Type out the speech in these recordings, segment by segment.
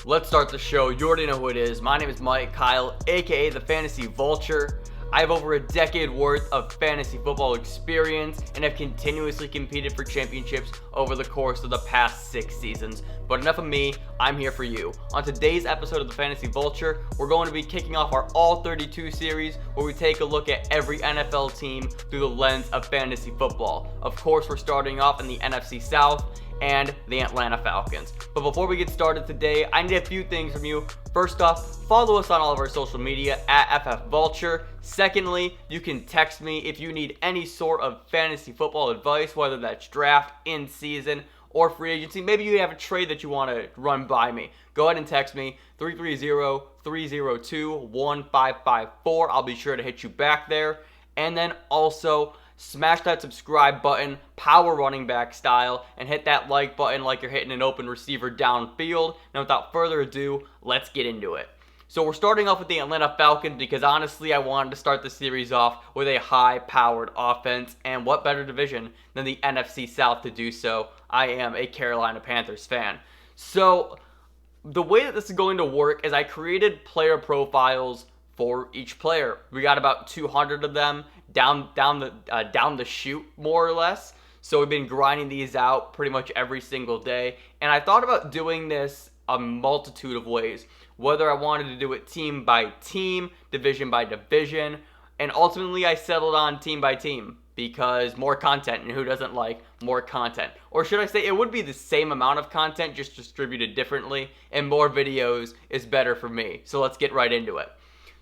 Let's start the show. You already know who it is. My name is Mike Kyle, aka the Fantasy Vulture. I have over a decade worth of fantasy football experience and have continuously competed for championships over the course of the past 6 seasons. But enough of me, I'm here for you. On today's episode of the Fantasy Vulture, we're going to be kicking off our All-32 series where we take a look at every NFL team through the lens of fantasy football. Of course, we're starting off in the NFC South and the Atlanta Falcons. But before we get started today, I need a few things from you. First off, follow us on all of our social media at FF Vulture. Secondly, you can text me if you need any sort of fantasy football advice, whether that's draft, in season, or free agency. Maybe you have a trade that you want to run by me. Go ahead and text me 330-302-1554. I'll be sure to hit you back there. And then also smash that subscribe button, power running back style, and hit that like button like you're hitting an open receiver downfield. Now, without further ado, let's get into it. So we're starting off with the Atlanta Falcons because honestly, I wanted to start the series off with a high-powered offense, and what better division than the NFC South to do so? I am a Carolina Panthers fan. So the way that this is going to work is I created player profiles for each player. We got about 200 of them down the chute, more or less. So we've been grinding these out pretty much every single day, and I thought about doing this a multitude of ways, whether I wanted to do it team by team, division by division, and ultimately I settled on team by team because more content, and who doesn't like more content? Or should I say it would be the same amount of content, just distributed differently, and more videos is better for me. So let's get right into it.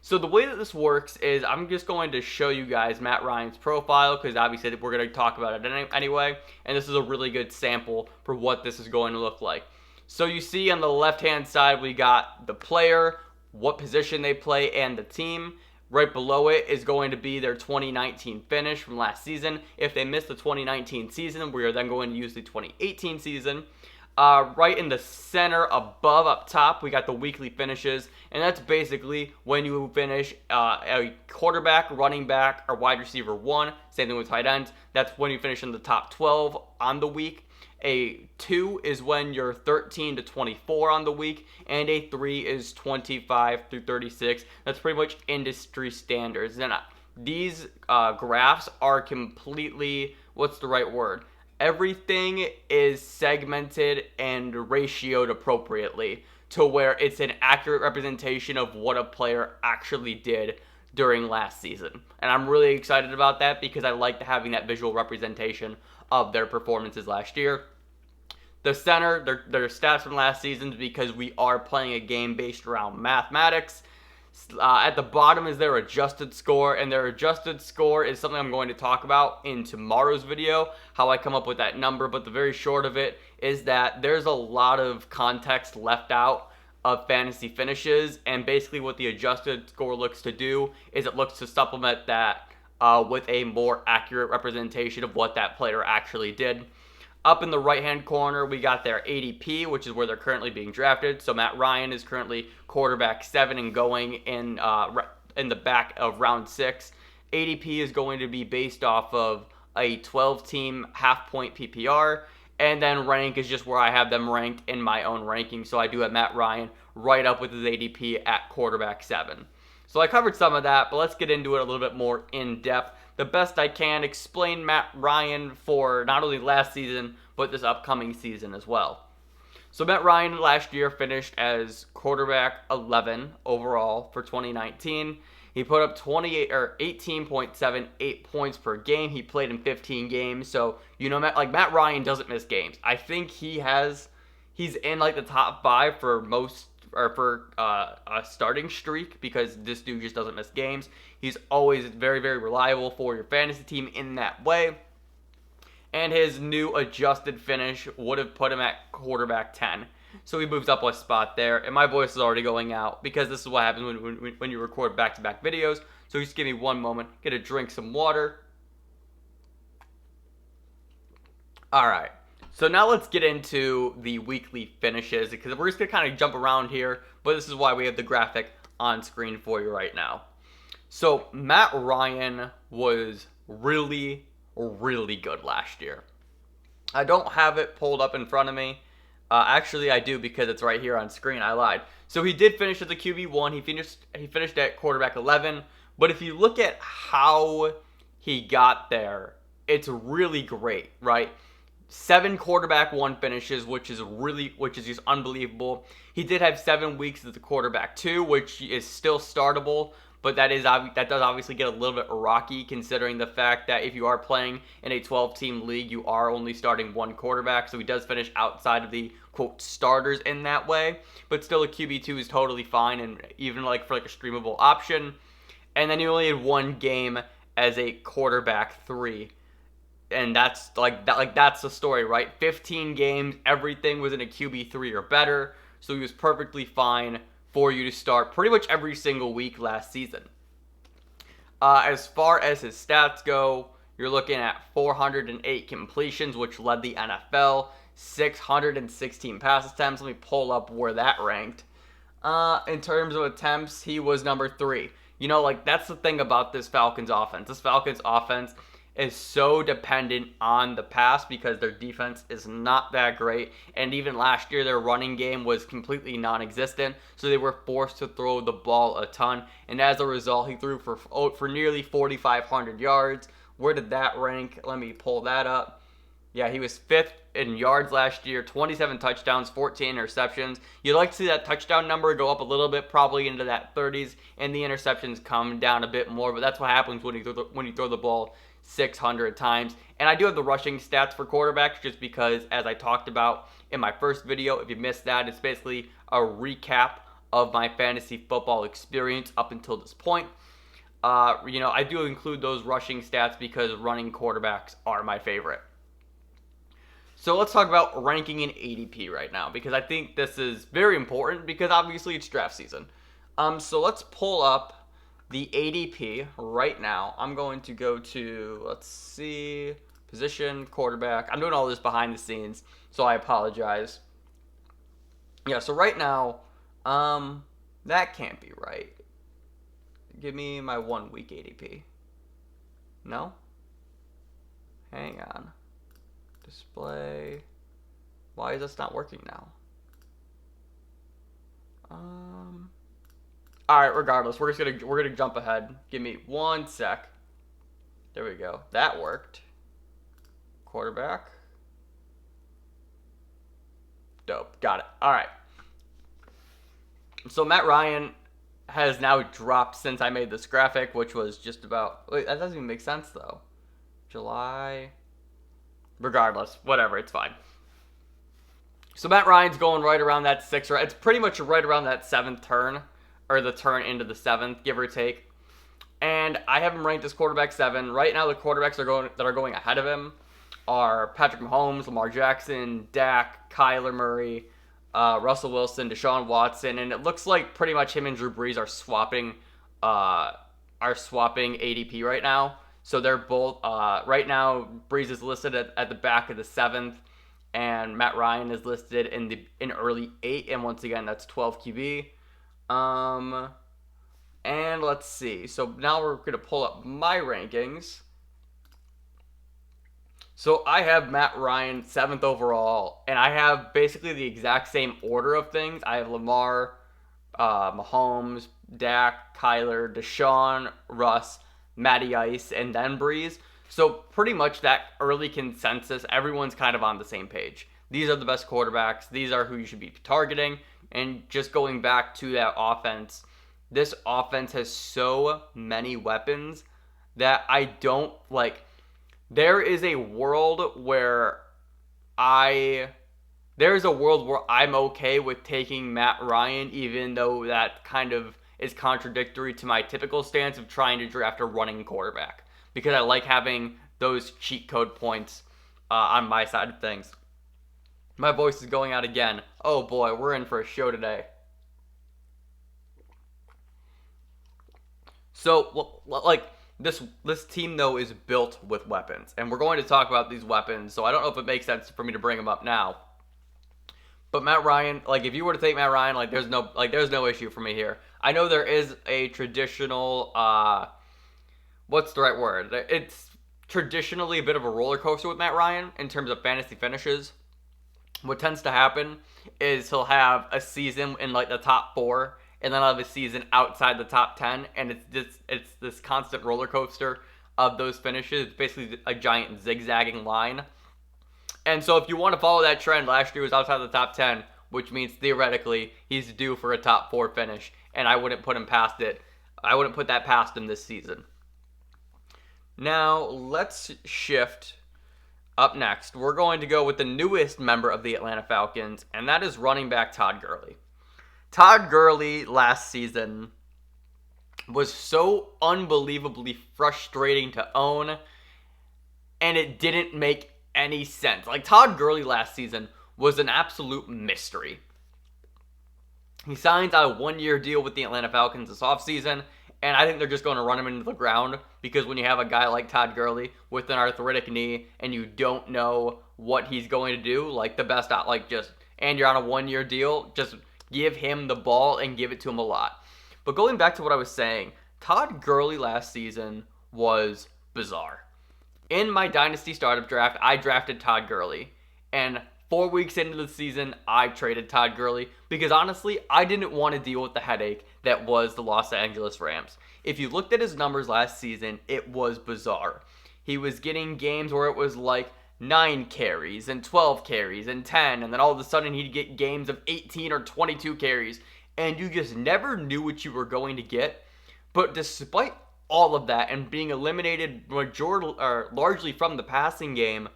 So the way that this works is I'm just going to show you guys Matt Ryan's profile because obviously we're going to talk about it anyway, and this is a really good sample for what this is going to look like. So you see on the left-hand side we got the player, what position they play, and the team. Right below it is going to be their 2019 finish from last season. If they missed the 2019 season, we are then going to use the 2018 season. Right in the center above up top, we got the weekly finishes, and that's basically when you finish a quarterback, running back, or wide receiver 1. Same thing with tight ends. That's when you finish in the top 12 on the week. A 2 is when you're 13 to 24 on the week, and a 3 is 25 through 36. That's pretty much industry standards. And these graphs are completely, what's the right word? Everything is segmented and ratioed appropriately to where it's an accurate representation of what a player actually did during last season. And I'm really excited about that because I like having that visual representation of their performances last year. The center, their stats from last season, because we are playing a game based around mathematics. At the bottom is their adjusted score, and their adjusted score is something I'm going to talk about in tomorrow's video, how I come up with that number, but the very short of it is that there's a lot of context left out of fantasy finishes, and basically what the adjusted score looks to do is it looks to supplement that with a more accurate representation of what that player actually did. Up in the right-hand corner, we got their ADP, which is where they're currently being drafted. So Matt Ryan is currently quarterback 7 and going in the back of round 6. ADP is going to be based off of a 12-team half-point PPR, and then rank is just where I have them ranked in my own ranking. So I do have Matt Ryan right up with his ADP at quarterback 7. So I covered some of that, but let's get into it a little bit more in depth. The best I can explain Matt Ryan for not only last season, but this upcoming season as well. So Matt Ryan last year finished as quarterback 11 overall for 2019. He put up 18.78 points per game. He played in 15 games. So, Matt Ryan doesn't miss games. I think he's in like the top 5 for most, or for a starting streak, because this dude just doesn't miss games. He's always very, very reliable for your fantasy team in that way. And his new adjusted finish would have put him at quarterback 10. So he moves up a spot there. And my voice is already going out because this is what happens when you record back-to-back videos. So just give me one moment. Get a drink some water. All right. So now let's get into the weekly finishes, because we're just going to kind of jump around here, but this is why we have the graphic on screen for you right now. So Matt Ryan was really, really good last year. I don't have it pulled up in front of me, Actually, I do because it's right here on screen. I lied. So he did finish as a QB1. He finished at quarterback 11. But if you look at how he got there, it's really great, right? 7 quarterback 1 finishes, which is just unbelievable. He did have 7 weeks as a quarterback 2, which is still startable. But that does obviously get a little bit rocky, considering the fact that if you are playing in a 12-team league, you are only starting 1 quarterback. So he does finish outside of the, quote, starters in that way. But still, a QB2 is totally fine, and even like for like a streamable option. And then he only had 1 game as a quarterback 3. And that's that's the story, right? 15 games, everything was in a QB3 or better. So he was perfectly fine for you to start pretty much every single week last season. As far as his stats go, you're looking at 408 completions, which led the NFL, 616 pass attempts. Let me pull up where that ranked. In terms of attempts, he was number 3. You know, like, that's the thing about this Falcons offense. This Falcons offense is so dependent on the pass because their defense is not that great. And even last year, their running game was completely non-existent. So they were forced to throw the ball a ton. And as a result, he threw for nearly 4,500 yards. Where did that rank? Let me pull that up. Yeah, he was 5th in yards last year, 27 touchdowns, 14 interceptions. You'd like to see that touchdown number go up a little bit, probably into that 30s, and the interceptions come down a bit more. But that's what happens when you throw the ball 600 times. And I do have the rushing stats for quarterbacks just because, as I talked about in my first video, if you missed that, it's basically a recap of my fantasy football experience up until this point. I do include those rushing stats because running quarterbacks are my favorite. So let's talk about ranking in ADP right now, because I think this is very important because obviously it's draft season. So let's pull up the ADP right now. I'm going to go to, let's see, position, quarterback. I'm doing all this behind the scenes, so I apologize. Yeah, so right now, that can't be right. Give me my 1 week ADP. No? Hang on. Display. Why is this not working now? Alright, regardless, we're gonna jump ahead. Give me 1 sec. There we go. That worked. Quarterback. Dope. Got it. Alright. So Matt Ryan has now dropped since I made this graphic, which was just about... Wait, that doesn't even make sense, though. July... Regardless, whatever, it's fine. So Matt Ryan's going right around that 6th, it's pretty much right around that 7th turn, or the turn into the 7th, give or take. And I have him ranked as quarterback 7. Right now, the quarterbacks that are going ahead of him are Patrick Mahomes, Lamar Jackson, Dak, Kyler Murray, Russell Wilson, Deshaun Watson, and it looks like pretty much him and Drew Brees are swapping ADP right now. So they're both, right now, Brees is listed at the back of the 7th, and Matt Ryan is listed in early 8, and once again, that's 12 QB. And let's see. So now we're going to pull up my rankings. So I have Matt Ryan 7th overall, and I have basically the exact same order of things. I have Lamar, Mahomes, Dak, Kyler, Deshaun, Russ, Matty Ice, and then Breeze. So pretty much that early consensus, everyone's kind of on the same page. These are the best quarterbacks. These are who you should be targeting. And just going back to that offense, this offense has so many weapons that I don't like. There is a world where I'm okay with taking Matt Ryan, even though that kind of is contradictory to my typical stance of trying to draft a running quarterback, because I like having those cheat code points on my side of things. My voice is going out again. Oh boy, we're in for a show today. So, like, this team, though, is built with weapons, and we're going to talk about these weapons, so I don't know if it makes sense for me to bring them up now. But Matt Ryan, like, if you were to take Matt Ryan, like, there's no issue for me here. I know there is a traditional, what's the right word? It's traditionally a bit of a roller coaster with Matt Ryan in terms of fantasy finishes. what tends to happen is he'll have a season in like the top 4, and then he'll have a season outside the top 10, and it's this constant roller coaster of those finishes. It's basically a giant zigzagging line. And so if you want to follow that trend, last year was outside the top 10, which means theoretically he's due for a top 4 finish, and I wouldn't put him past it. I wouldn't put that past him this season. Now, let's shift. Up next, we're going to go with the newest member of the Atlanta Falcons, and that is running back Todd Gurley. Todd Gurley last season was so unbelievably frustrating to own, and it didn't make any sense. Like, Todd Gurley last season was an absolute mystery. He signs a 1-year deal with the Atlanta Falcons this offseason, and I think they're just going to run him into the ground, because when you have a guy like Todd Gurley with an arthritic knee and you don't know what he's going to do, like the best out, and you're on a 1-year deal, just give him the ball and give it to him a lot. But going back to what I was saying, Todd Gurley last season was bizarre. In my Dynasty Startup Draft, I drafted Todd Gurley, and 4 weeks into the season, I traded Todd Gurley because honestly, I didn't want to deal with the headache that was the Los Angeles Rams. If you looked at his numbers last season, it was bizarre. He was getting games where it was like 9 carries and 12 carries and 10, and then all of a sudden he'd get games of 18 or 22 carries, and you just never knew what you were going to get. But despite all of that and being eliminated largely from the passing game,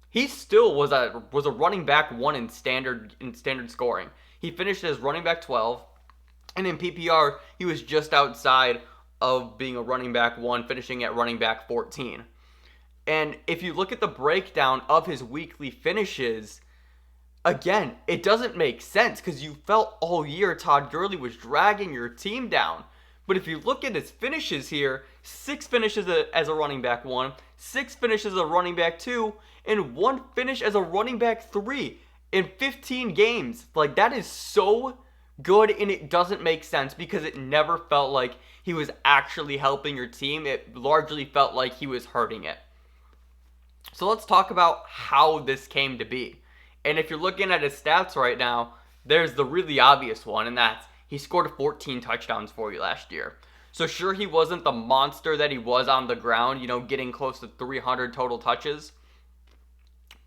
he still was a running back 1 in standard scoring. He finished as running back 12, and in PPR, he was just outside of being a running back 1, finishing at running back 14. And if you look at the breakdown of his weekly finishes, again, it doesn't make sense because you felt all year Todd Gurley was dragging your team down. But if you look at his finishes here, 6 finishes as a running back 1, 6 finishes as a running back 2, and 1 finish as a running back 3 in 15 games. Like, that is so good, and it doesn't make sense because it never felt like he was actually helping your team. It largely felt like he was hurting it. So let's talk about how this came to be. And if you're looking at his stats right now, there's the really obvious one, and that's he scored 14 touchdowns for you last year. So sure, he wasn't the monster that he was on the ground, getting close to 300 total touches.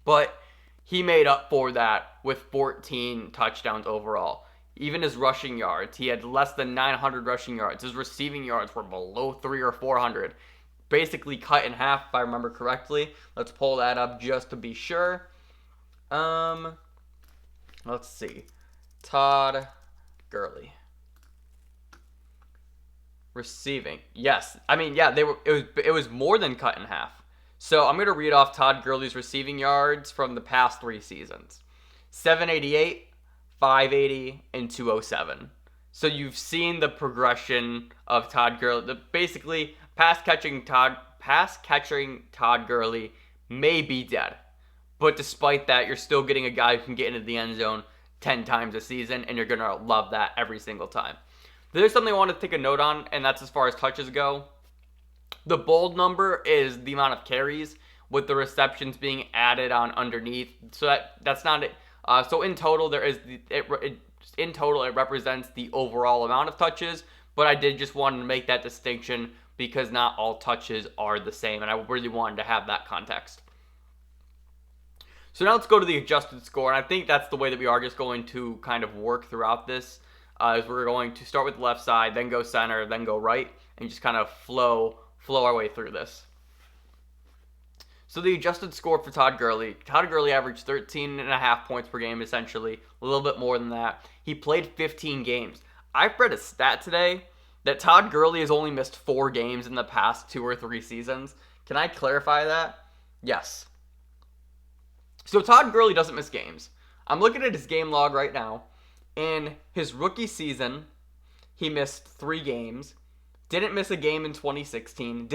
But he made up for that with 14 touchdowns overall. Even his rushing yards, he had less than 900 rushing yards. His receiving yards were below 300 or 400. Basically cut in half, if I remember correctly. Let's pull that up just to be sure. Let's see. Todd Gurley. Receiving. Yes. It was more than cut in half. So I'm going to read off Todd Gurley's receiving yards from the past 3 seasons. 788, 580, and 207. So you've seen the progression of Todd Gurley. Basically, pass catching Todd Gurley may be dead. But despite that, you're still getting a guy who can get into the end zone 10 times a season, and you're going to love that every single time. There's something I want to take a note on, and that's as far as touches go. The bold number is the amount of carries, with the receptions being added on underneath. So that's not it. So in total, it represents the overall amount of touches, but I did just want to make that distinction because not all touches are the same, and I really wanted to have that context. So now let's go to the adjusted score, and I think that's the way that we are just going to kind of work throughout this. Is we're going to start with the left side, then go center, then go right, and just kind of flow our way through this. So the adjusted score for Todd Gurley averaged 13.5 points per game, essentially, a little bit more than that. He played 15 games. I've read a stat today that Todd Gurley has only missed 4 games in the past 2 or 3 seasons. Can I clarify that? Yes. So Todd Gurley doesn't miss games. I'm looking at his game log right now. In his rookie season, he missed 3 games. Didn't miss a game in 2016.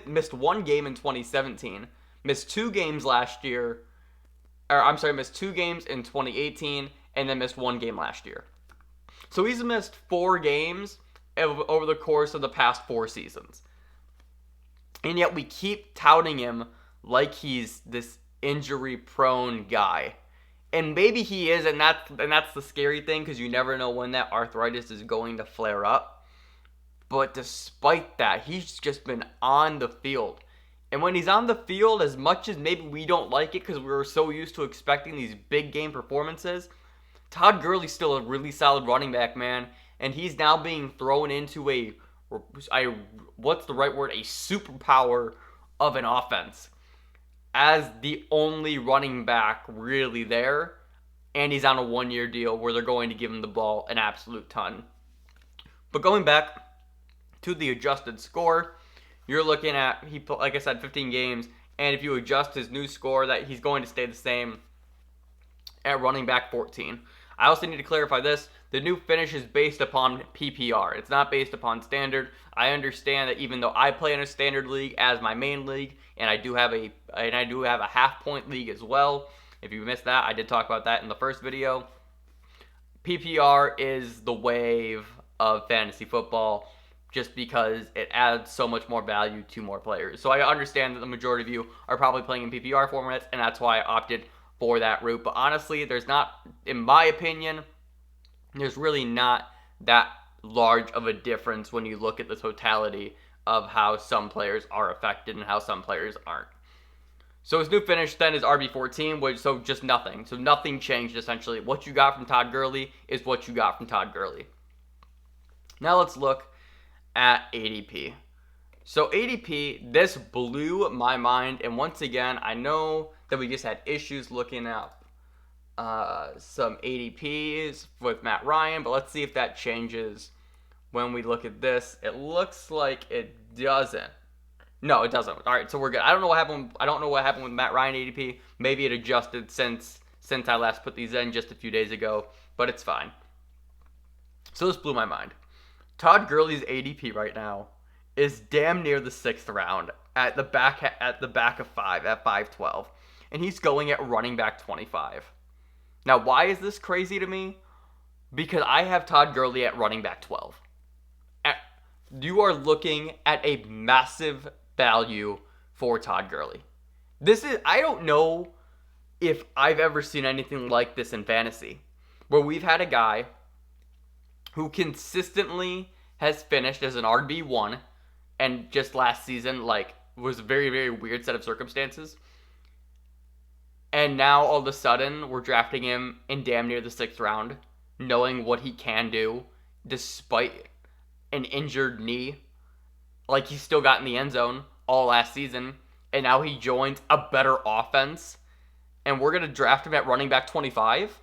Missed 1 game in 2017. Missed 2 games last year. Missed 2 games in 2018, and then missed 1 game last year. So he's missed 4 games over the course of the past 4 seasons. And yet we keep touting him like he's this injury-prone guy. And maybe he is, and that's the scary thing, because you never know when that arthritis is going to flare up. But despite that, he's just been on the field. And when he's on the field, as much as maybe we don't like it because we're so used to expecting these big game performances, Todd Gurley's still a really solid running back, man. And he's now being thrown into a what's the right word? A superpower of an offense as the only running back really there. And he's on a 1-year deal where they're going to give him the ball an absolute ton. But going back to the adjusted score, you're looking at, like I said, 15 games, and if you adjust his new score, that he's going to stay the same at running back 14. I also need to clarify this. The new finish is based upon PPR. It's not based upon standard. I understand that even though I play in a standard league as my main league, and I do have a half-point league as well. If you missed that, I did talk about that in the first video. PPR is the wave of fantasy football, just because it adds so much more value to more players. So I understand that the majority of you are probably playing in PPR formats, and that's why I opted for that route. But honestly, there's not, in my opinion, there's really not that large of a difference when you look at the totality of how some players are affected and how some players aren't. So his new finish then is RB14, so just nothing. So nothing changed essentially. What you got from Todd Gurley is what you got from Todd Gurley. Now let's look at ADP. So ADP, this blew my mind, and once again, I know that we just had issues looking up some ADPs with Matt Ryan, but let's see if that changes when we look at this. It looks like it doesn't. No, it doesn't. All right, so we're good. I don't know what happened with Matt Ryan ADP. Maybe it adjusted since I last put these in just a few days ago, but it's fine. So this blew my mind. Todd Gurley's ADP right now is damn near the 6th round at the back of 5 at 512, and he's going at running back 25. Now, why is this crazy to me? Because I have Todd Gurley at running back 12. You are looking at a massive value for Todd Gurley. I don't know if I've ever seen anything like this in fantasy, where we've had a guy who consistently has finished as an RB1, and just last season, was a very, very weird set of circumstances. And now, all of a sudden, we're drafting him in damn near the 6th round, knowing what he can do, despite an injured knee. He still got in the end zone all last season, and now he joins a better offense, and we're going to draft him at running back 25?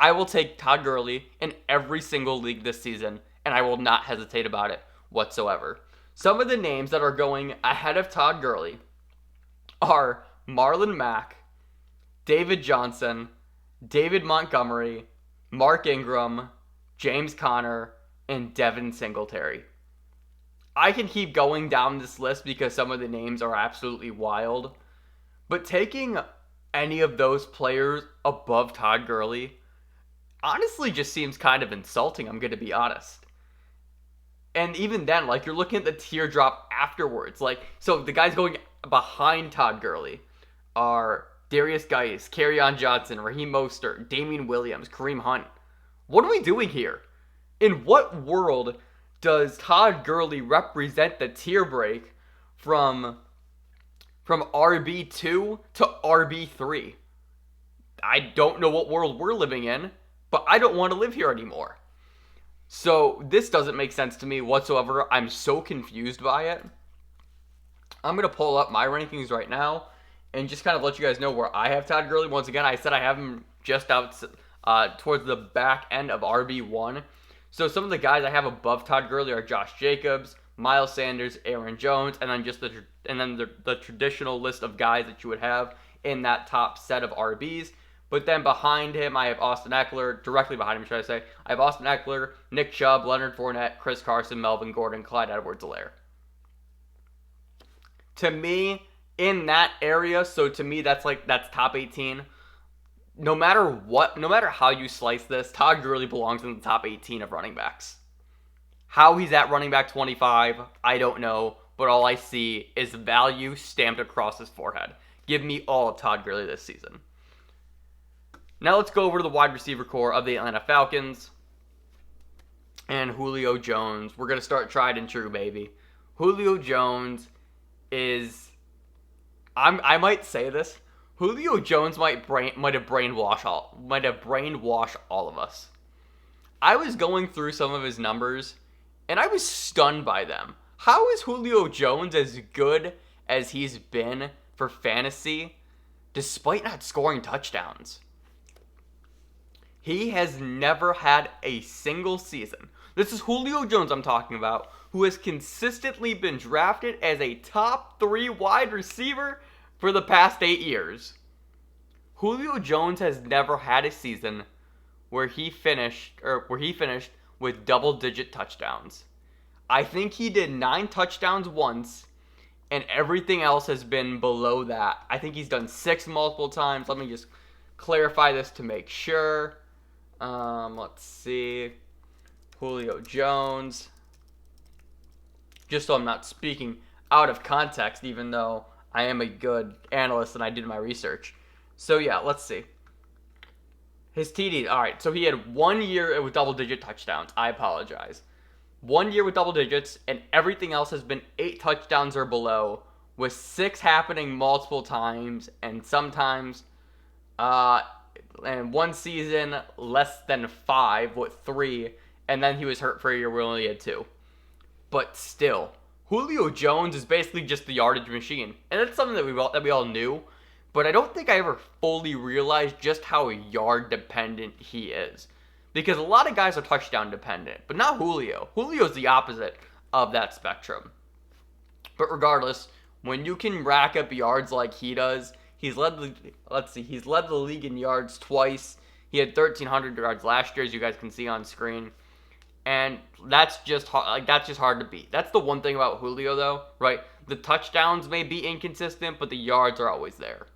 I will take Todd Gurley in every single league this season, and I will not hesitate about it whatsoever. Some of the names that are going ahead of Todd Gurley are Marlon Mack, David Johnson, David Montgomery, Mark Ingram, James Conner, and Devin Singletary. I can keep going down this list because some of the names are absolutely wild, but taking any of those players above Todd Gurley honestly just seems kind of insulting, I'm going to be honest. And even then, you're looking at the teardrop afterwards. So the guys going behind Todd Gurley are Darius Geis, Kerryon Johnson, Raheem Mostert, Damian Williams, Kareem Hunt. What are we doing here? In what world does Todd Gurley represent the tier break from RB2 to RB3? I don't know what world we're living in, but I don't want to live here anymore. So this doesn't make sense to me whatsoever. I'm so confused by it. I'm going to pull up my rankings right now and just kind of let you guys know where I have Todd Gurley. Once again, I said I have him just out towards the back end of RB1. So some of the guys I have above Todd Gurley are Josh Jacobs, Miles Sanders, Aaron Jones, and then the traditional list of guys that you would have in that top set of RBs. But then behind him, I have Austin Eckler. Directly behind him, should I say. I have Austin Eckler, Nick Chubb, Leonard Fournette, Chris Carson, Melvin Gordon, Clyde Edwards-Helaire. To me, in that area, so to me, that's top 18. No matter how you slice this, Todd Gurley belongs in the top 18 of running backs. How he's at running back 25, I don't know, but all I see is value stamped across his forehead. Give me all of Todd Gurley this season. Now let's go over to the wide receiver core of the Atlanta Falcons and Julio Jones. We're going to start tried and true, baby. Julio Jones is, I might say this, Julio Jones might have brainwashed all of us. I was going through some of his numbers, and I was stunned by them. How is Julio Jones as good as he's been for fantasy, despite not scoring touchdowns? He has never had a single season. This is Julio Jones I'm talking about, who has consistently been drafted as a top 3 wide receiver for the past 8 years. Julio Jones has never had a season where he finished with double-digit touchdowns. I think he did 9 touchdowns once, and everything else has been below that. I think he's done 6 multiple times. Let me just clarify this to make sure. Let's see. Julio Jones. Just so I'm not speaking out of context, even though I am a good analyst and I did my research. So yeah, let's see. His TDs. All right, so he had 1 year with double-digit touchdowns. I apologize. 1 year with double digits, and everything else has been 8 touchdowns or below, with 6 happening multiple times, and sometimes, and one season less than 5 with 3, and then he was hurt for a year where he only had 2. But still, Julio Jones is basically just the yardage machine, and that's something that we all knew. But I don't think I ever fully realized just how yard dependent he is. Because a lot of guys are touchdown dependent, but not Julio. Julio's the opposite of that spectrum. But regardless, when you can rack up yards like he does, he's led the league in yards twice. He had 1,300 yards last year, as you guys can see on screen. And that's just hard to beat. That's the one thing about Julio, though, right? The touchdowns may be inconsistent, but the yards are always there.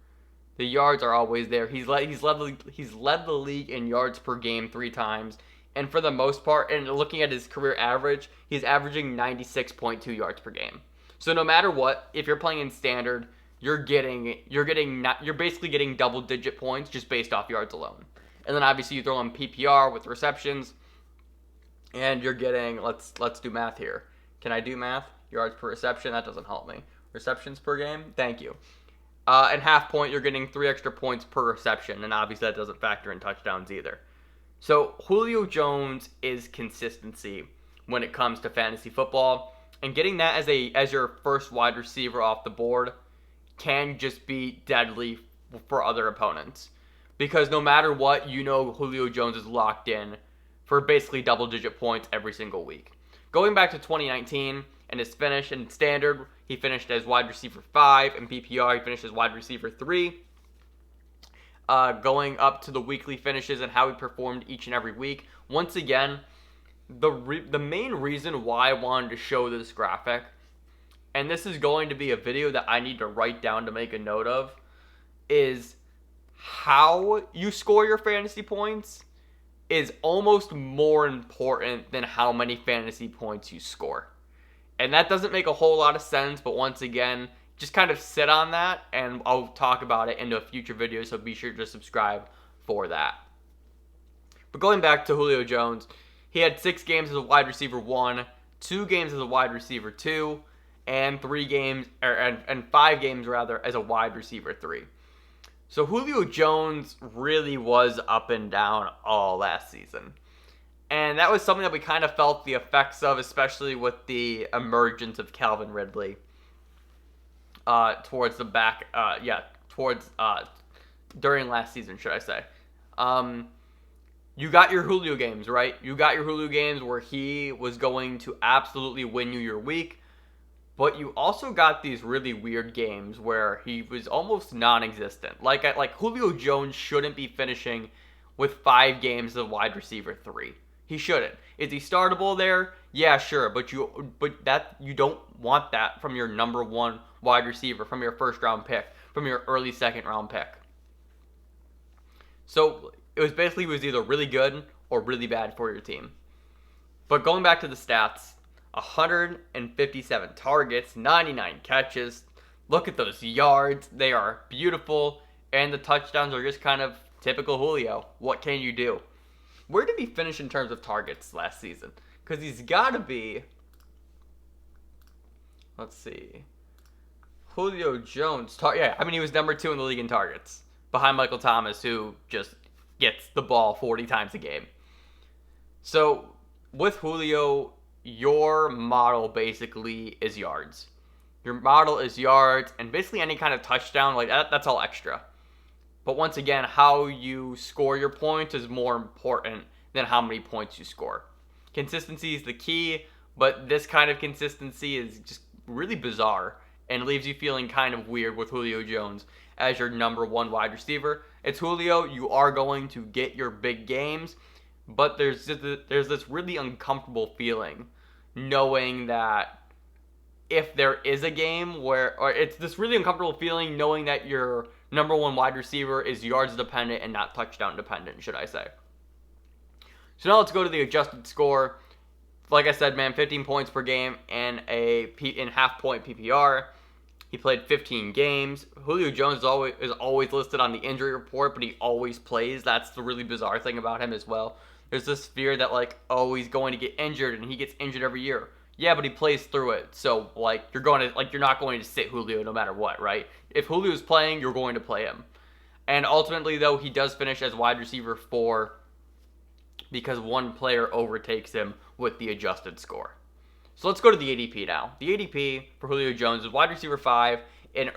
The yards are always there. He's led the league in yards per game 3 times, and for the most part, and looking at his career average, he's averaging 96.2 yards per game. So no matter what, if you're playing in standard, you're basically getting double-digit points just based off yards alone. And then obviously you throw in PPR with receptions, and you're getting, let's do math here. Can I do math? Yards per reception? That doesn't help me. Receptions per game? Thank you. And half point, you're getting 3 extra points per reception, and obviously that doesn't factor in touchdowns either. So Julio Jones is consistency when it comes to fantasy football, and getting that as your first wide receiver off the board can just be deadly for other opponents. Because no matter what, you know Julio Jones is locked in for basically double-digit points every single week. Going back to 2019 and his finish in standard, he finished as wide receiver 5. In PPR, he finished as wide receiver 3. Going up to the weekly finishes and how he performed each and every week. Once again, the main reason why I wanted to show this graphic, and this is going to be a video that I need to write down to make a note of, is how you score your fantasy points is almost more important than how many fantasy points you score. And that doesn't make a whole lot of sense, but once again, just kind of sit on that, and I'll talk about it in a future video, so be sure to subscribe for that. But going back to Julio Jones, he had 6 games as a wide receiver 1, 2 games as a wide receiver 2, and 5 games as a wide receiver 3. So Julio Jones really was up and down all last season. And that was something that we kind of felt the effects of, especially with the emergence of Calvin Ridley during last season, should I say. You got your Julio games, right? You got your Julio games where he was going to absolutely win you your week. But you also got these really weird games where he was almost non-existent. Like Julio Jones shouldn't be finishing with 5 games as a wide receiver 3. He shouldn't. Is he startable there? Yeah, sure. But you don't want that from your number 1 wide receiver, from your first round pick, from your early second round pick. So it was either really good or really bad for your team. But going back to the stats, 157 targets, 99 catches. Look at those yards. They are beautiful. And the touchdowns are just kind of Typical Julio. What can you do? Where did he finish in terms of targets last season? Because he's got to be... Let's see. Julio Jones. He was number 2 in the league in targets. Behind Michael Thomas, who just gets the ball 40 times a game. So, with Julio, your model basically is yards. Your model is yards, and basically any kind of touchdown, like that's all extra. But once again, how you score your points is more important than how many points you score. Consistency is the key, but this kind of consistency is just really bizarre and leaves you feeling kind of weird with Julio Jones as your number 1 wide receiver. It's Julio. You are going to get your big games, but there's this really uncomfortable feeling knowing that if there is a game or it's this really uncomfortable feeling knowing that your number 1 wide receiver is yards dependent and not touchdown dependent, should I say. So now let's go to the adjusted score. Like I said, man, 15 points per game in half-point PPR. He played 15 games. Julio Jones is always listed on the injury report, but he always plays. That's the really bizarre thing about him as well. There's this fear that, he's going to get injured, and he gets injured every year. Yeah, but he plays through it. So, you're not going to sit Julio no matter what, right? If Julio's playing, you're going to play him. And ultimately, though, he does finish as wide receiver 4 because one player overtakes him with the adjusted score. So let's go to the ADP now. The ADP for Julio Jones is wide receiver 5 in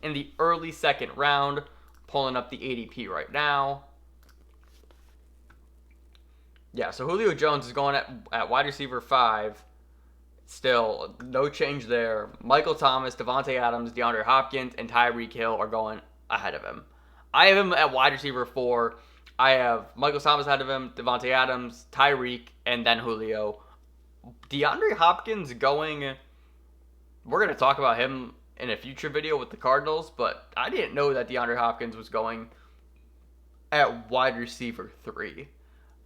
the early second round. Pulling up the ADP right now. Yeah, so Julio Jones is going at wide receiver 5. Still, no change there. Michael Thomas, Devontae Adams, DeAndre Hopkins, and Tyreek Hill are going ahead of him. I have him at wide receiver 4. I have Michael Thomas ahead of him, Devontae Adams, Tyreek, and then Julio. DeAndre Hopkins going... We're going to talk about him in a future video with the Cardinals, but I didn't know that DeAndre Hopkins was going at wide receiver 3.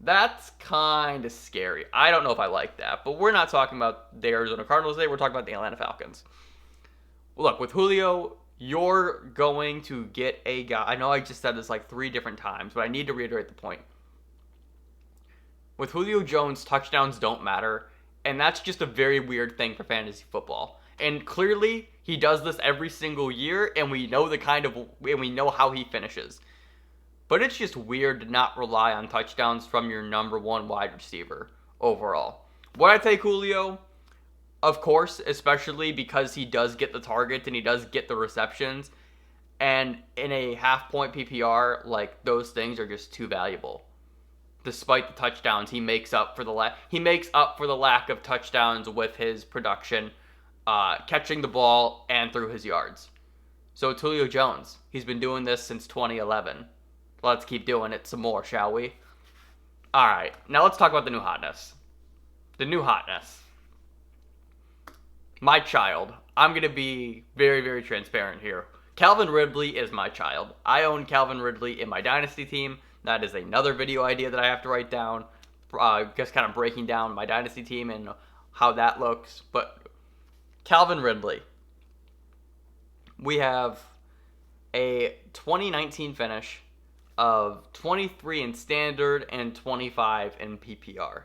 That's kind of scary. I don't know if I like that, but we're not talking about the Arizona Cardinals today. We're talking about the Atlanta Falcons. Look, with Julio, you're going to get a guy. I know I just said this 3 different times, but I need to reiterate the point. With Julio Jones, touchdowns don't matter, and that's just a very weird thing for fantasy football. And clearly, he does this every single year, and we know we know how he finishes. But it's just weird to not rely on touchdowns from your number 1 wide receiver overall. Would I take Julio? Of course, especially because he does get the targets and he does get the receptions. And in a half-point PPR, those things are just too valuable. Despite the touchdowns, he makes up for the lack of touchdowns with his production, catching the ball and through his yards. So it's Julio Jones. He's been doing this since 2011. Let's keep doing it some more, shall we? Alright, now let's talk about the new hotness. The new hotness. My child. I'm going to be very, very transparent here. Calvin Ridley is my child. I own Calvin Ridley in my Dynasty team. That is another video idea that I have to write down. Just kind of breaking down my Dynasty team and how that looks. But Calvin Ridley. We have a 2019 finish of 23 in standard and 25 in PPR.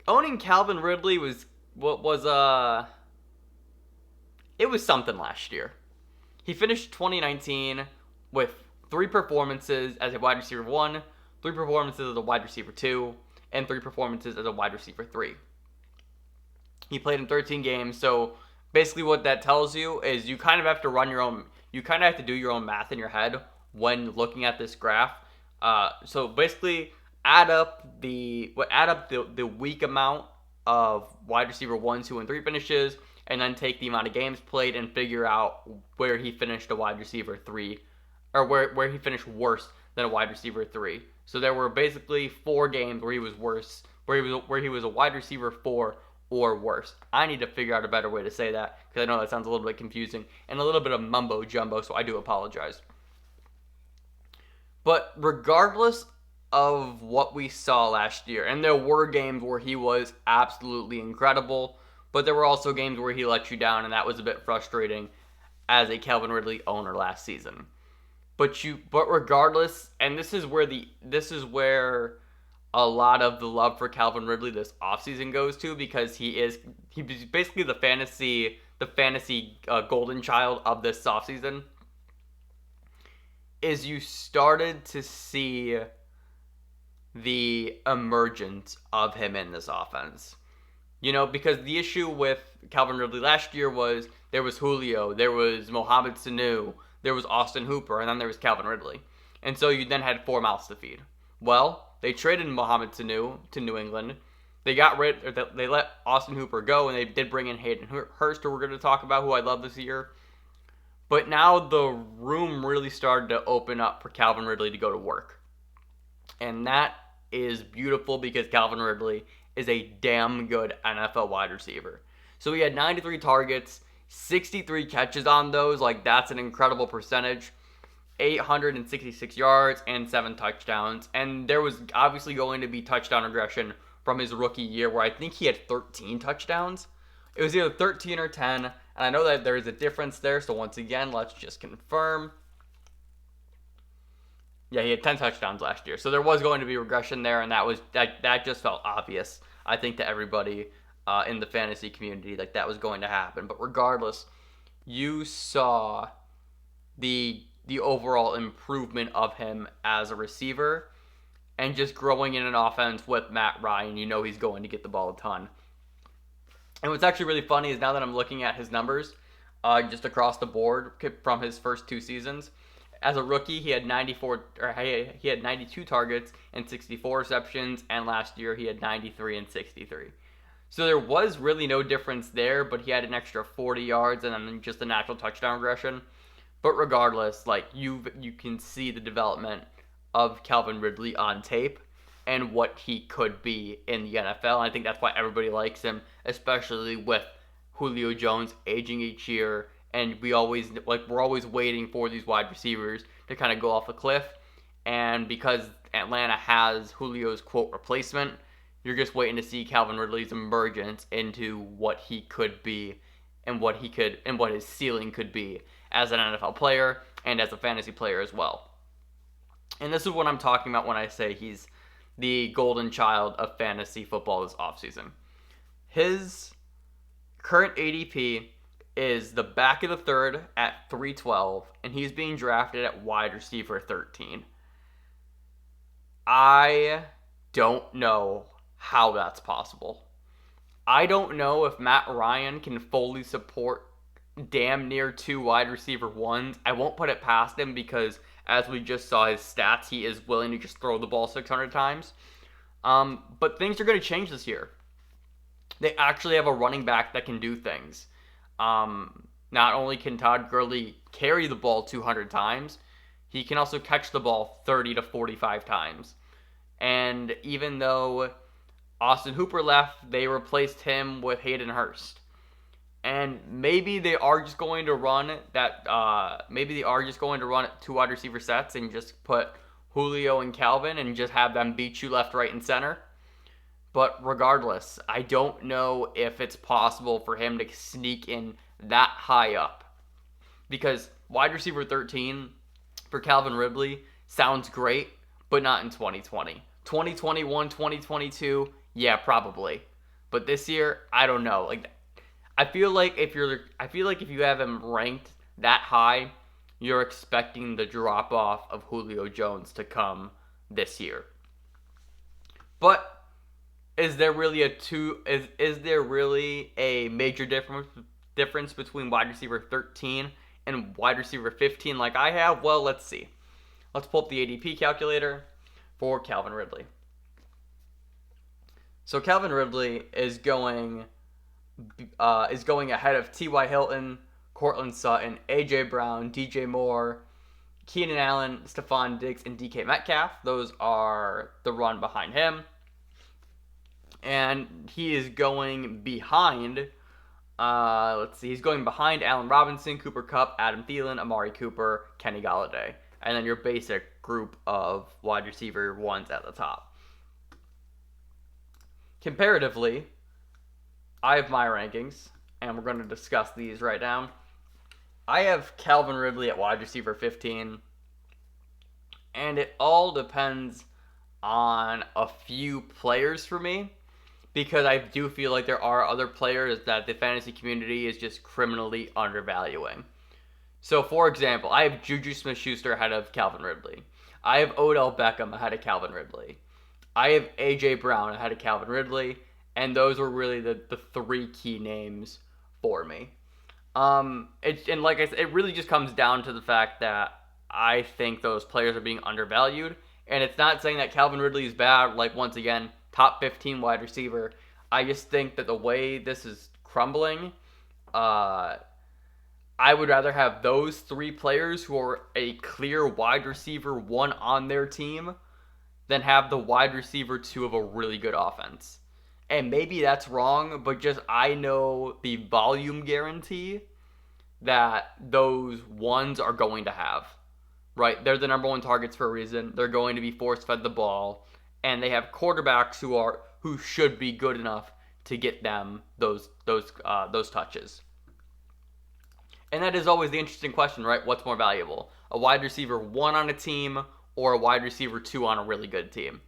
Owning Calvin Ridley was something last year. He finished 2019 with 3 performances as a wide receiver 1, 3 performances as a wide receiver 2, and 3 performances as a wide receiver 3. He played in 13 games, so basically what that tells you is you kind of have to do your own math in your head when looking at this graph. So basically add up the week amount of wide receiver 1, 2, and 3 finishes, and then take the amount of games played and figure out where he finished a wide receiver 3, or where he finished worse than a wide receiver 3. So there were basically 4 games where he was worse, where he was a wide receiver 4 or worse. I need to figure out a better way to say that, because I know that sounds a little bit confusing and a little bit of mumbo jumbo, so I do apologize. But regardless of what we saw last year, and there were games where he was absolutely incredible, but there were also games where he let you down, and that was a bit frustrating as a Calvin Ridley owner last season. But regardless, and this is where a lot of the love for Calvin Ridley this offseason goes to, because he's basically the fantasy golden child of this offseason. Is you started to see the emergence of him in this offense. Because the issue with Calvin Ridley last year was there was Julio, there was Mohamed Sanu, there was Austin Hooper, and then there was Calvin Ridley. And so you then had 4 mouths to feed. Well, they traded Mohamed Sanu to New England. They let Austin Hooper go, and they did bring in Hayden Hurst, who we're going to talk about, who I love this year. But now the room really started to open up for Calvin Ridley to go to work. And that is beautiful because Calvin Ridley is a damn good NFL wide receiver. So he had 93 targets, 63 catches on those. That's an incredible percentage. 866 yards and 7 touchdowns. And there was obviously going to be touchdown regression from his rookie year, where I think he had 13 touchdowns. It was either 13 or 10, and I know that there is a difference there, so once again, let's just confirm. Yeah, he had 10 touchdowns last year, so there was going to be regression there, and that just felt obvious, I think, to everybody in the fantasy community, that was going to happen. But regardless, you saw the overall improvement of him as a receiver, and just growing in an offense with Matt Ryan, he's going to get the ball a ton. And what's actually really funny is now that I'm looking at his numbers, just across the board from his first 2 seasons, as a rookie he had 92 targets and 64 receptions, and last year he had 93 and 63. So there was really no difference there, but he had an extra 40 yards and then just a natural touchdown regression. But regardless, you can see the development of Calvin Ridley on tape and what he could be in the NFL. And I think that's why everybody likes him, especially with Julio Jones aging each year. And we're always waiting for these wide receivers to kind of go off a cliff. And because Atlanta has Julio's quote replacement, you're just waiting to see Calvin Ridley's emergence into what he could be and what his ceiling could be as an NFL player and as a fantasy player as well. And this is what I'm talking about when I say he's the golden child of fantasy football this offseason. His current ADP is the back of the third at 312, and he's being drafted at wide receiver 13. I don't know how that's possible. I don't know if Matt Ryan can fully support damn near 2 wide receiver ones. I won't put it past him because, as we just saw his stats, he is willing to just throw the ball 600 times. But things are going to change this year. They actually have a running back that can do things. Not only can Todd Gurley carry the ball 200 times, he can also catch the ball 30 to 45 times. And even though Austin Hooper left, they replaced him with Hayden Hurst. And maybe they are just going to run it 2 wide receiver sets and just put Julio and Calvin and just have them beat you left, right, and center. But regardless, I don't know if it's possible for him to sneak in that high up. Because wide receiver 13 for Calvin Ridley sounds great, but not in 2020. 2021, 2022, yeah, probably. But this year, I don't know. I feel like if you have him ranked that high, you're expecting the drop off of Julio Jones to come this year. But is there really a major difference between wide receiver 13 and wide receiver 15 like I have? Well, let's see. Let's pull up the ADP calculator for Calvin Ridley. So Calvin Ridley is going ahead of T.Y. Hilton, Cortland Sutton, A.J. Brown, D.J. Moore, Keenan Allen, Stephon Diggs, and D.K. Metcalf. Those are the run behind him. And he is going behind, he's going behind Allen Robinson, Cooper Kupp, Adam Thielen, Amari Cooper, Kenny Golladay. And then your basic group of wide receiver ones at the top. Comparatively, I have my rankings, and we're going to discuss these right now. I have Calvin Ridley at wide receiver 15. And it all depends on a few players for me, because I do feel like there are other players that the fantasy community is just criminally undervaluing. So, for example, I have Juju Smith-Schuster ahead of Calvin Ridley. I have Odell Beckham ahead of Calvin Ridley. I have A.J. Brown ahead of Calvin Ridley, and those were really the three key names for me. And like I said, it really just comes down to the fact that I think those players are being undervalued, and it's not saying that Calvin Ridley is bad. Like, once again, top 15 wide receiver. I just think that the way this is crumbling, I would rather have those three players who are a clear wide receiver one on their team than have the wide receiver two of a really good offense. And maybe that's wrong, but just I know the volume guarantee that those ones are going to have. Right? They're the number one targets for a reason. They're going to be force fed the ball, and they have quarterbacks who should be good enough to get them those touches. And that is always the interesting question, right? What's more valuable? A wide receiver one on a team or a wide receiver two on a really good team?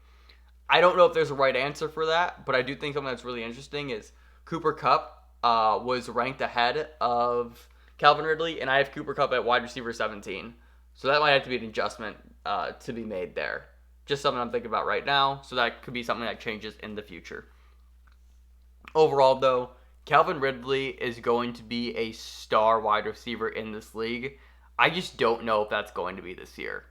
I don't know if there's a right answer for that, but I do think something that's really interesting is Cooper Kupp was ranked ahead of Calvin Ridley, and I have Cooper Kupp at wide receiver 17. So that might have to be an adjustment to be made there. Just something I'm thinking about right now, so that could be something that changes in the future. Overall, though, Calvin Ridley is going to be a star wide receiver in this league. I just don't know if that's going to be this year.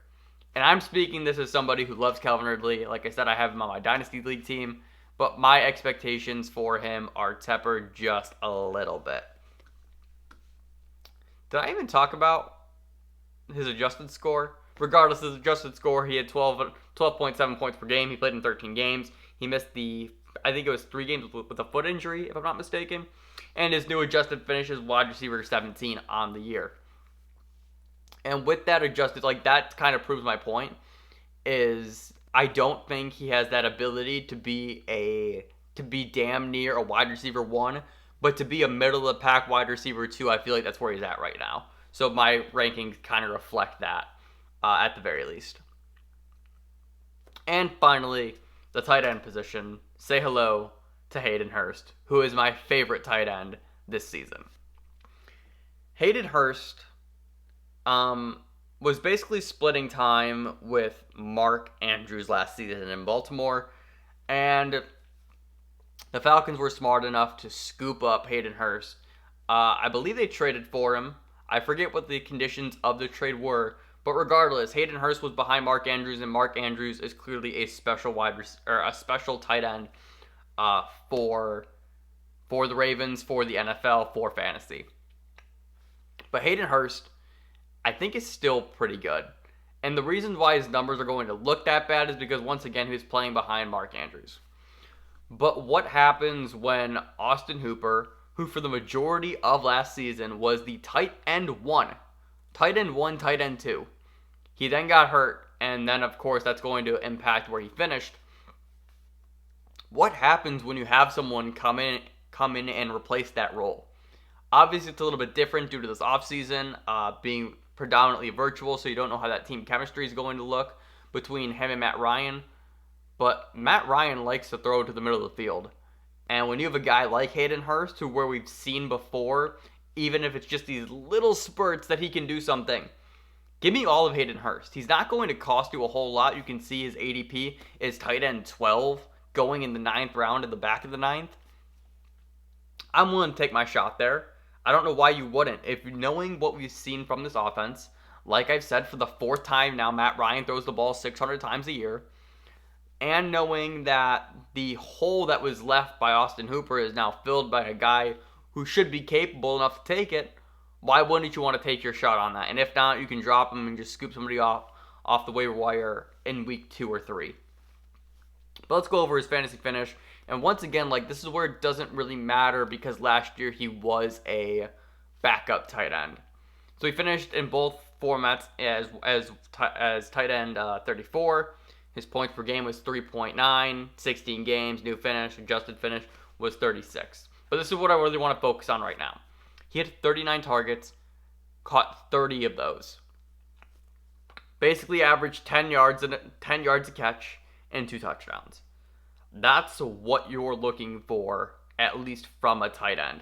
And I'm speaking this as somebody who loves Calvin Ridley. Like I said, I have him on my Dynasty League team, but my expectations for him are tempered just a little bit. Did I even talk about his adjusted score? Regardless of his adjusted score, he had 12.7 points per game. He played in 13 games. He missed I think it was 3 games with a foot injury, if I'm not mistaken. And his new adjusted finish is wide receiver 17 on the year. And with that adjusted, like, that kind of proves my point, is I don't think he has that ability to be damn near a wide receiver one, but to be a middle of the pack wide receiver two. I feel like that's where he's at right now. So my rankings kind of reflect that at the very least. And finally, the tight end position. Say hello to Hayden Hurst, who is my favorite tight end this season. Hayden Hurst was basically splitting time with Mark Andrews last season in Baltimore, and the Falcons were smart enough to scoop up Hayden Hurst. I believe they traded for him. I forget what the conditions of the trade were, but regardless, Hayden Hurst was behind Mark Andrews, and Mark Andrews is clearly a special special tight end for the Ravens, for the NFL, for fantasy. But Hayden Hurst, I think, is still pretty good. And the reason why his numbers are going to look that bad is because, once again, he was playing behind Mark Andrews. But what happens when Austin Hooper, who for the majority of last season was the tight end one, tight end two, he then got hurt, and then, of course, that's going to impact where he finished. What happens when you have someone come in and replace that role? Obviously, it's a little bit different due to this offseason being predominantly virtual, so you don't know how that team chemistry is going to look between him and Matt Ryan. But Matt Ryan likes to throw to the middle of the field. And when you have a guy like Hayden Hurst, who where we've seen before, even if it's just these little spurts that he can do something, give me all of Hayden Hurst. He's not going to cost you a whole lot. You can see his ADP is tight end 12, going in the 9th round, in the back of the 9th. I'm willing to take my shot there. I don't know why you wouldn't. If knowing what we've seen from this offense, like I've said for the 4th time now, Matt Ryan throws the ball 600 times a year, and knowing that the hole that was left by Austin Hooper is now filled by a guy who should be capable enough to take it, why wouldn't you want to take your shot on that? And if not, you can drop him and just scoop somebody off the waiver wire in week 2 or 3. But let's go over his fantasy finish. And once again, like, this is where it doesn't really matter, because last year he was a backup tight end. So he finished in both formats as tight end 34. His points per game was 3.9, 16 games, new finish, adjusted finish was 36. But this is what I really want to focus on right now. He had 39 targets, caught 30 of those. Basically averaged 10 yards a catch and 2 touchdowns. That's what you're looking for, at least from a tight end.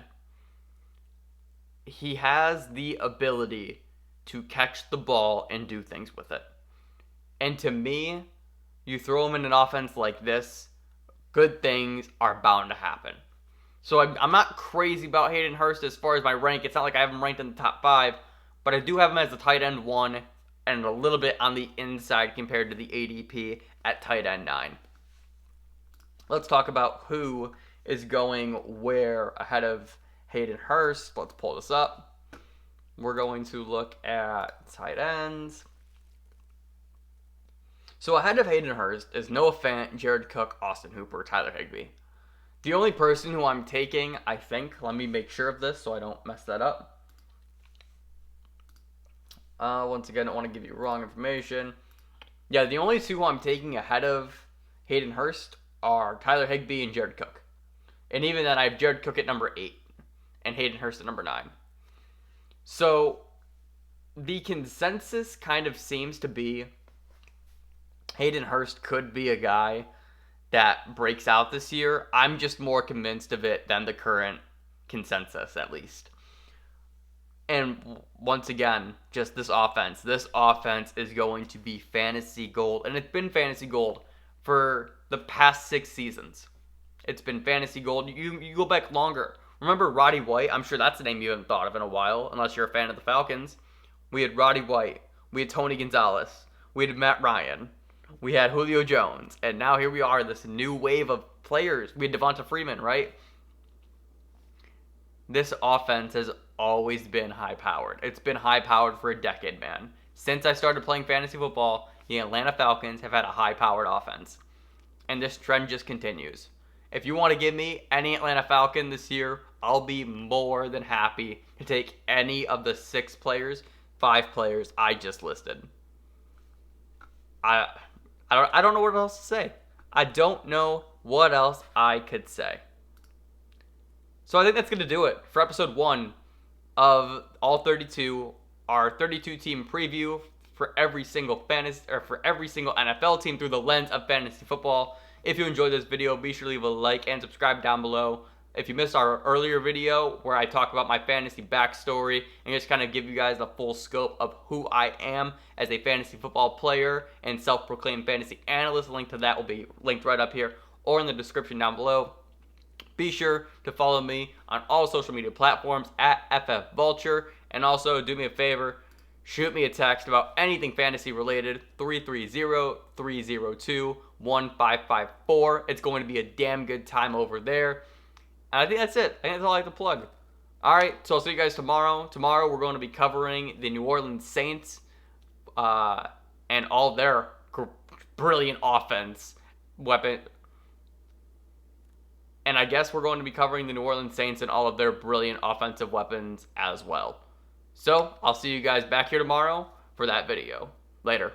He has the ability to catch the ball and do things with it. And to me, you throw him in an offense like this, good things are bound to happen. So I'm not crazy about Hayden Hurst as far as my rank. It's not like I have him ranked in the top 5, but I do have him as a tight end 1 and a little bit on the inside compared to the ADP at tight end 9. Let's talk about who is going where ahead of Hayden Hurst. Let's pull this up. We're going to look at tight ends. So ahead of Hayden Hurst is Noah Fant, Jared Cook, Austin Hooper, Tyler Higbee. The only person who I'm taking, I think, let me make sure of this so I don't mess that up. Once again, I don't want to give you wrong information. Yeah, the only two I'm taking ahead of Hayden Hurst are Tyler Higbee and Jared Cook. And even then, I have Jared Cook at number 8 and Hayden Hurst at number 9. So the consensus kind of seems to be Hayden Hurst could be a guy that breaks out this year. I'm just more convinced of it than the current consensus, at least. And once again, just this offense. This offense is going to be fantasy gold. And it's been fantasy gold for the past 6 seasons. It's been fantasy gold. You go back longer. Remember Roddy White? I'm sure that's a name you haven't thought of in a while, unless you're a fan of the Falcons. We had Roddy White. We had Tony Gonzalez. We had Matt Ryan. We had Julio Jones. And now here we are, this new wave of players. We had Devonta Freeman, right? This offense has always been high-powered. It's been high-powered for a decade, man. Since I started playing fantasy football, the Atlanta Falcons have had a high-powered offense. And this trend just continues. If you want to give me any Atlanta Falcon this year, I'll be more than happy to take any of the 5 players I just listed. I don't know what else to say. I don't know what else I could say. So I think that's going to do it for episode 1 of All-32, our 32-team preview for every single NFL team through the lens of fantasy football. If you enjoyed this video, be sure to leave a like and subscribe down below. If you missed our earlier video where I talk about my fantasy backstory and just kind of give you guys the full scope of who I am as a fantasy football player and self-proclaimed fantasy analyst, a link to that will be linked right up here or in the description down below. Be sure to follow me on all social media platforms at FF Vulture. And also, do me a favor, shoot me a text about anything fantasy related, 330-302-1554. It's going to be a damn good time over there. And I think that's it. I think that's all I have to plug. All right, so I'll see you guys tomorrow. Tomorrow, we're going to be covering the New Orleans Saints and all their brilliant offense weapon. And I guess we're going to be covering the New Orleans Saints and all of their brilliant offensive weapons as well. So, I'll see you guys back here tomorrow for that video. Later.